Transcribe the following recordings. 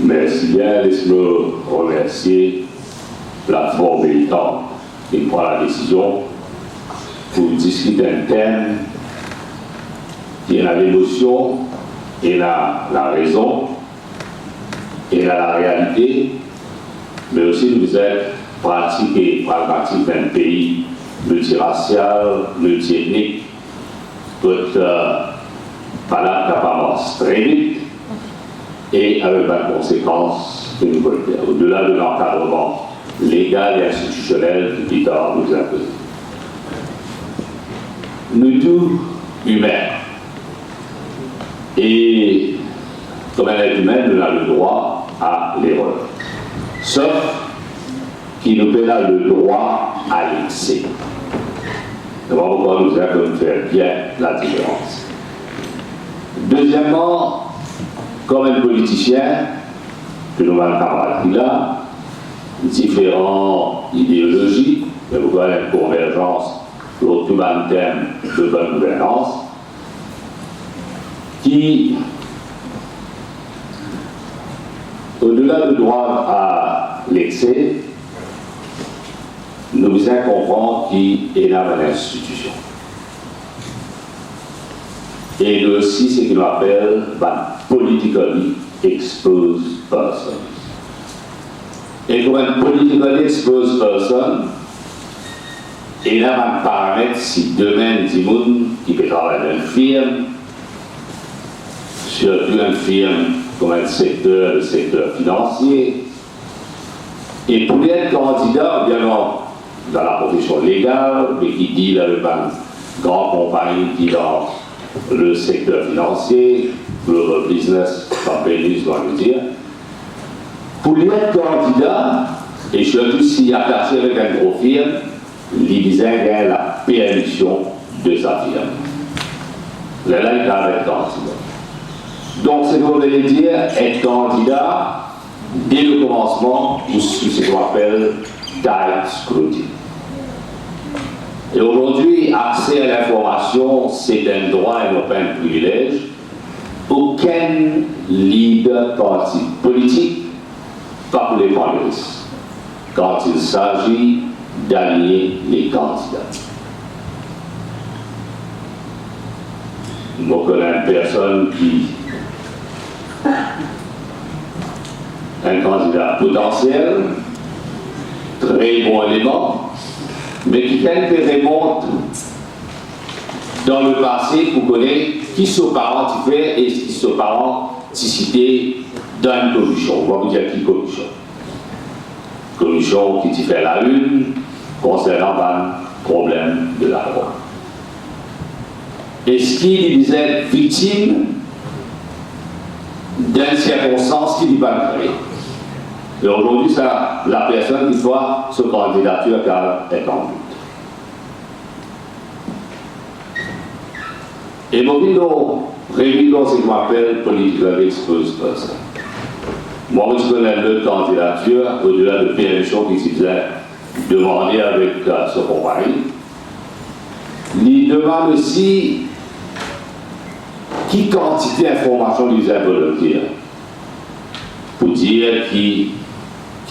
Merci bien, laisse-moi remercier la plateforme militante qui prend la décision pour discuter un thème qui a l'émotion, et la raison, et la réalité, mais aussi nous êtes pratique et pragmatique d'un pays multiracial, multiethnique, toute par la capacité très vite et avec la conséquence que nous voulons faire, au-delà de l'encadrement légal et institutionnel que Peter nous impose. Nous tous humains, et comme un être humain, nous avons le droit à l'erreur. Sauf qu'il nous donne le droit à l'excès. D'abord, pourquoi nous allons faire bien la différence. Deuxièmement, comme un politicien, que nous avons camarade là, différentes idéologies, mais vous voyez une convergence autour tout un thème de bonne gouvernance, qui, au-delà du droit à l'excès, nous vous comprendre qui est là dans l'institution. Et nous aussi, ce qu'il appelle politically exposed person. Et comme un politically exposed person, il y a un paramètre si demain, des gens qui peut travailler dans une firme, surtout une firme comme le secteur financier, et pour être candidat, bien dans la profession légale, mais qui dit dans le grande compagnie qui dans le secteur financier, global business, companies, on va dire, pour être candidat, et surtout s'il est attaché avec un gros firme, il gagne la permission de sa firme. Là, il est avec candidat. Donc, c'est ce qu'on veut dire, être candidat, dès le commencement, pour ce qu'on appelle tight scrutiny. Et aujourd'hui, accès à l'information, c'est un droit et non pas un privilège. Aucun leader parti politique, pas pour les panélistes, quand il s'agit d'allier les candidats. Je connais une personne qui un candidat potentiel, très bon élément, mais qui quelque remonte dans le passé pour connaître qui sont parents qui fait et qui sont parents qui cités dans une commission. On va vous dire qui commission. Commission qui fait la une concernant le problème de la loi. Est-ce qu'il disait victime d'une circonstance qui lui va créer? Et aujourd'hui, c'est la personne qui voit sa candidature car elle est en but. Et mon réunit dans ce qu'on appelle politically exposed person. Moi, je connais l'autre candidature, au-delà de permission qui se faisait demander avec ce compagnie. Il demande aussi qui quantité d'informations lui est volontaire. Pour dire qui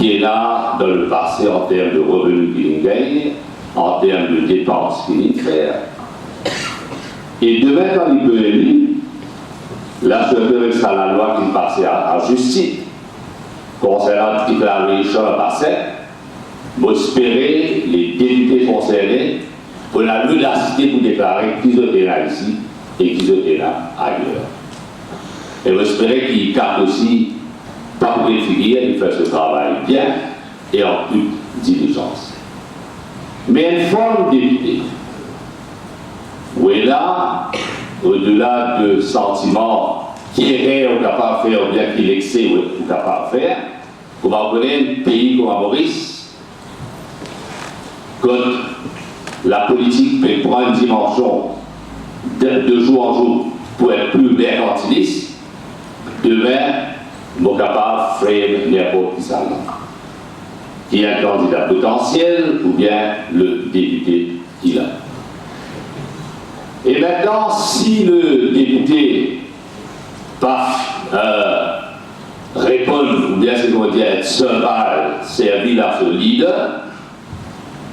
est là dans le passé en termes de revenus qu'il gagne, en termes de dépenses qu'il fait. Et demain, quand il peut élire, là, je veux que la loi qui passe à justice, concernant la déclaration à passé, vous espérez les députés concernés pour la l'audacité pour déclarer qu'ils ont été là ici et qu'ils ont été là ailleurs. Et vous espérez qu'ils capent aussi, pas pour les filières, ils font ce travail bien et en toute diligence. Mais une forme d'équité, où est là, au-delà de sentiments qui est capable de faire ou bien qu'il excès ou capable de faire, on va connaître un pays comme Maurice, quand la politique peut prendre une dimension de jour en jour pour être plus mercantiliste, demain, nous sommes capables de faire n'importe qui ça. Qui est un candidat potentiel ou bien le député qu'il a. Et maintenant, si le député répondre, ou bien c'est qu'on dit être seul, servir à ce leader,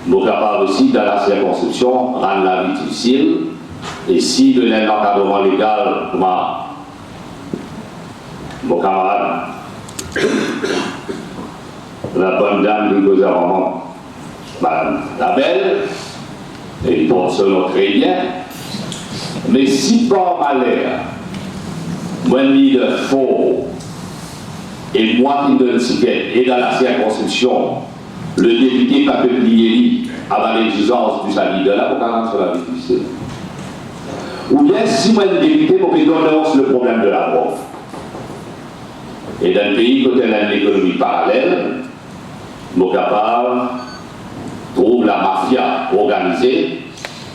nous sommes capables aussi, dans la circonscription, rendre la vie difficile. Et si de l'encadrement légal, mon camarade, la bonne dame qui cause vraiment, Madame la belle, et il pense selon très bien, mais si par malheur, moi, leader fort, et moi qui donne ticket, et dans la circonscription, le député pas publié avant l'exigence du sa leader, là, pour qu'on sur la vie difficile. Ou bien, si moi, le député, pour que donne le problème de la pauvre. Et dans le pays, quand on a une économie parallèle, nous sommes capables de trouver la mafia organisée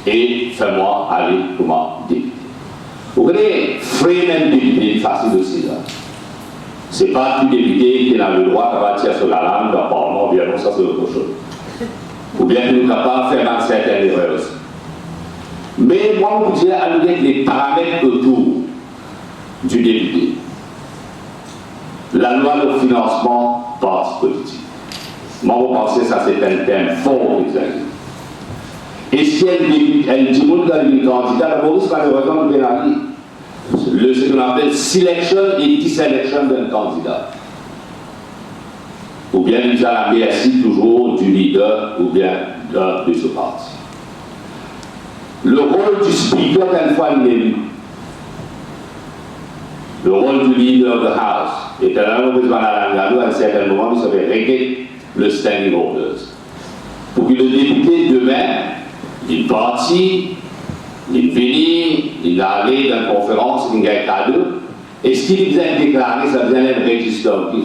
et fais-moi aller comme député. Vous connaissez, frère député, facile aussi là. Ce n'est pas tout député qui a le droit de bâtir sur la langue dans le Parlement, bien non, ça c'est autre chose. Ou bien que nous sommes capables de faire certaines erreurs aussi. Mais moi, je vous dirais, avec les paramètres autour du député. La loi de financement parti politique. Moi, vous pensez que ça c'est un thème fort exagéré. Et si elle dit que le candidat, la Maurice malheureusement nous pénalise. Ce qu'on appelle selection et disselection d'un candidat. Ou bien nous allons merci toujours du leader ou bien de ce parti. Le rôle du speaker, quelquefois, il est élu. Le rôle du leader de House est à un certain moment, il s'appelle régler le standing orders. Pour que le député, demain, il partit, il finit, il allait dans une conférence, il gagne cadeau, et ce qu'il vient déclarer, ça vient être législatif.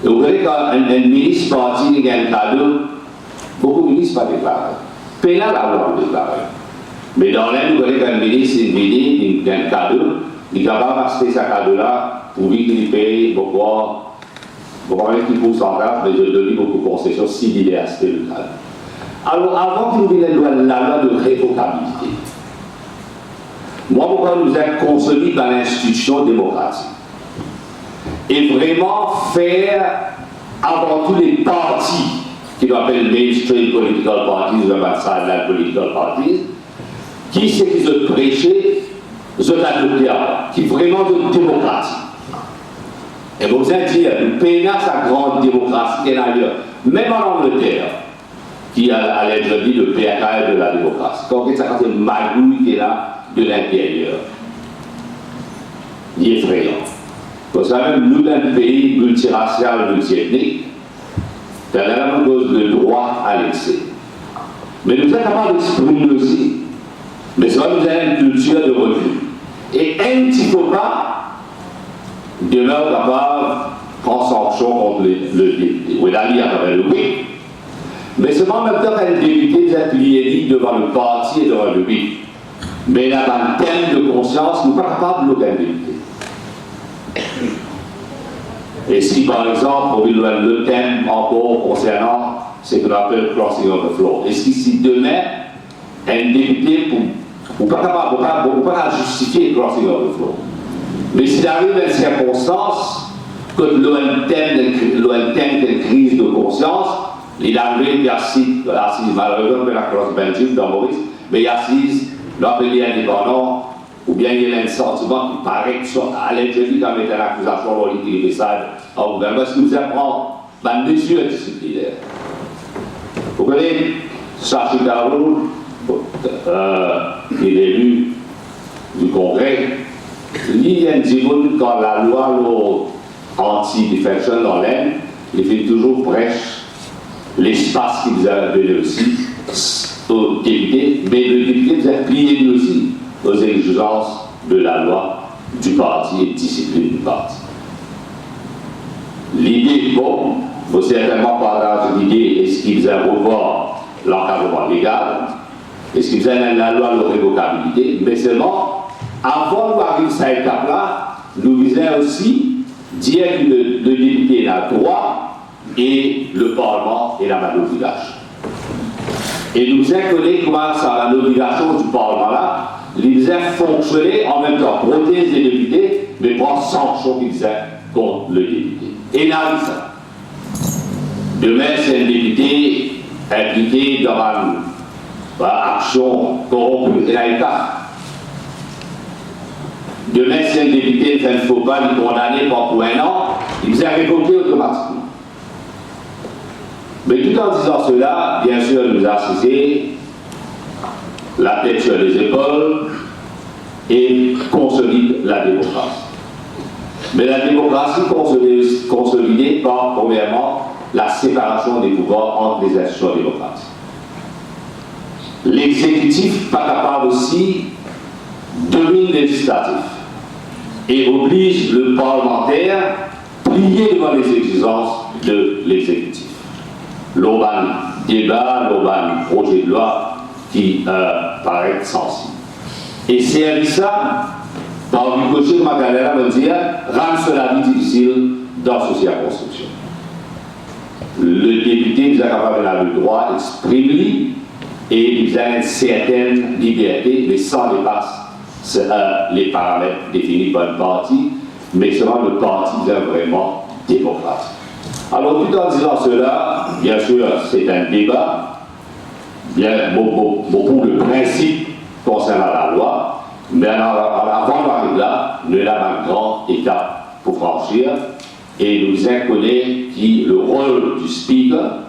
Et vous voyez, quand un ministre parti, il gagne cadeau, beaucoup de ministres ne pas déclaré. Pénal à avoir déclaré. Mais dans l'air, vous voyez qu'un ministre, il gagne cadeau, il est capable d'acheter sa cadeau-là pour lui qu'il paye beaucoup. Vous voyez qu'il pourcentage, mais je donne beaucoup de concessions s'il est acheté le cadeau. Alors, avant que nous ayons la loi de révocabilité, moi, pourquoi nous sommes consolidés dans l'institution démocratique et vraiment faire, avant tous les partis, qui nous appellent mainstream political parties ou sideline political parties, qui c'est qui se prêcher, se adopter, qui vraiment de démocratie. Et vous allez dire, nous payons sa grande démocratie qui est ailleurs, même en Angleterre, qui a l'introduit le PRK de la démocratie. Quand ça c'est une magouille qui est là de l'intérieur. Il est effrayant. Vous savez, nous, dans un pays multiracial, multiethnique, c'est la même chose de droit à l'excès. Mais nous sommes capables d'exprimer aussi. Mais ça, nous avons une culture de refus. Et un petit copain demeure capable de prendre sanction contre le député. Oui, là, il y a quand même le oui. Mais seulement en même temps qu'un député vous êtes lié devant le parti et devant le oui. Mais là, dans le thème de conscience, nous ne sommes pas capables de l'aucun député. Et si par exemple, le thème encore concernant ce qu'on appelle crossing of the floor, est-ce qu'ici demain, un député ne peut pas justifier crossing of the floor. Mais s'il arrive à une circonstance, que l'ONTM d'une crise de conscience, il arrive, il assise, malheureusement, mais la cross Belgique dans Maurice, mais il assise, l'appelé indépendant, ou bien il y a un sentiment qui paraît que soit à l'intérieur comme étant l'accusation de l'utilisation au gouvernement, parce que nous apprenons une mesure disciplinaire. Vous connaissez Sacha Caroul, qui est élu du Congrès, il y a un dimanche quand la loi anti-defection dans l'aine, il fait toujours prêche l'espace qu'il a donné aussi aux députés, mais le député vous a plié aussi aux exigences de la loi du parti et de discipline du parti. L'idée, bon, il faut certainement partager l'idée, est-ce qu'il vous a revoir l'encadrement légal, est-ce qu'il vous a la loi de révocabilité, mais seulement, avant d'arriver à cette étape-là, nous visons aussi dire que le député a droit et le Parlement est la manobligation. Et nous avons connu comment ça, la obligation du Parlement-là, il faisait fonctionner en même temps prothèse des députés, mais pas sanction qu'il faisait contre le député. Et là, ça. Demain, c'est un député impliqué dans une action corrompue et là, demain, c'est un député qui fait un faux pas, il est condamné pour un an, il faisait révoquer automatiquement. Mais tout en disant cela, bien sûr, il nous a cessé la tête sur les épaules et consolide la démocratie. Mais la démocratie consolidée par, premièrement, la séparation des pouvoirs entre les institutions démocratiques. L'exécutif, pas capable aussi, domine le législatif et oblige le parlementaire à plier devant les exigences de l'exécutif. L'on a un débat, l'on a un projet de loi qui paraît sensible. Et c'est ça, par du côté de Magalera veut dire, rendre cela vie difficile dans cette circonscription. Le député nous a capable d'avoir le droit d'exprimer et il a une certaine liberté, mais sans dépasser les paramètres définis par le parti, mais seulement le parti est vraiment démocratique. Alors, tout en disant cela, bien sûr, c'est un débat, bien beaucoup de principes concernant la loi, mais avant d'arriver là, nous avons une grande étape pour franchir, et nous connaissons qui le rôle du speaker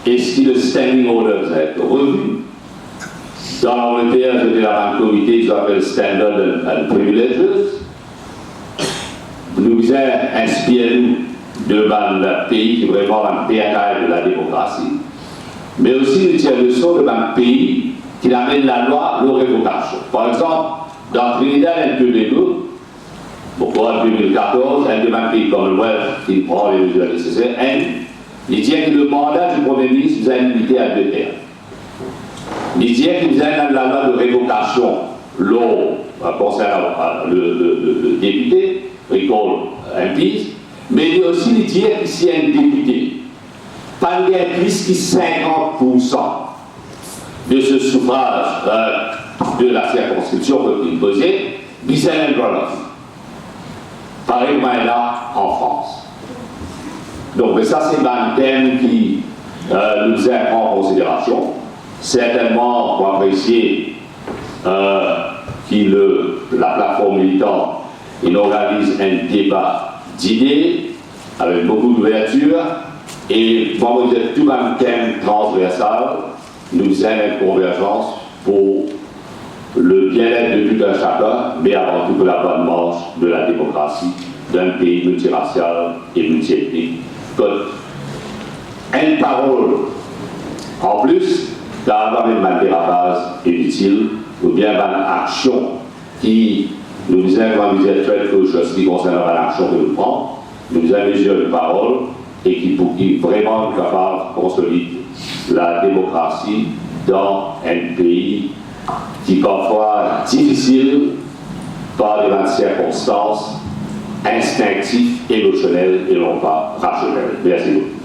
et si le standing order va être revu. Dans l'Angleterre, j'étais dans un comité qui s'appelle Standard and Privileges. Nous avons inspiré d'un pays qui est vraiment un PAK de la démocratie, mais aussi nous tirons leçon d'un pays qui amène la loi de révocation. Par exemple, dans Trinidad et Tobago, en 2014, un de pays Commonwealth qui prend les mesures nécessaires, il dit que le mandat du Premier ministre vous a limité à 2 termes. Il dit qu'il vous a la loi de révocation concernant le député, recall impeach, mais il aussi il dit que si un député, pas plus que 50% de ce suffrage de la circonscription que vous posez, il a un droit. Pareillement là en France. Donc, mais ça, c'est un thème qui nous est en considération. Certainement, pour apprécier la plateforme militante, il organise un débat d'idées avec beaucoup d'ouverture et pour vous dire tout un thème transversal, nous avons une convergence pour le bien-être de tout un chacun, mais avant tout pour la bonne marche de la démocratie d'un pays multiracial et multiethnique. Une parole en plus, d'avoir une dérapage inutile, ou bien une action qui nous avons fait quelque chose qui concerne l'action que nous prenons, nous avons une parole et qui vraiment est capable de consolider la démocratie dans un pays qui parfois difficile par des circonstances instinctives, émotionnelles et non pas rationnelles. Merci beaucoup.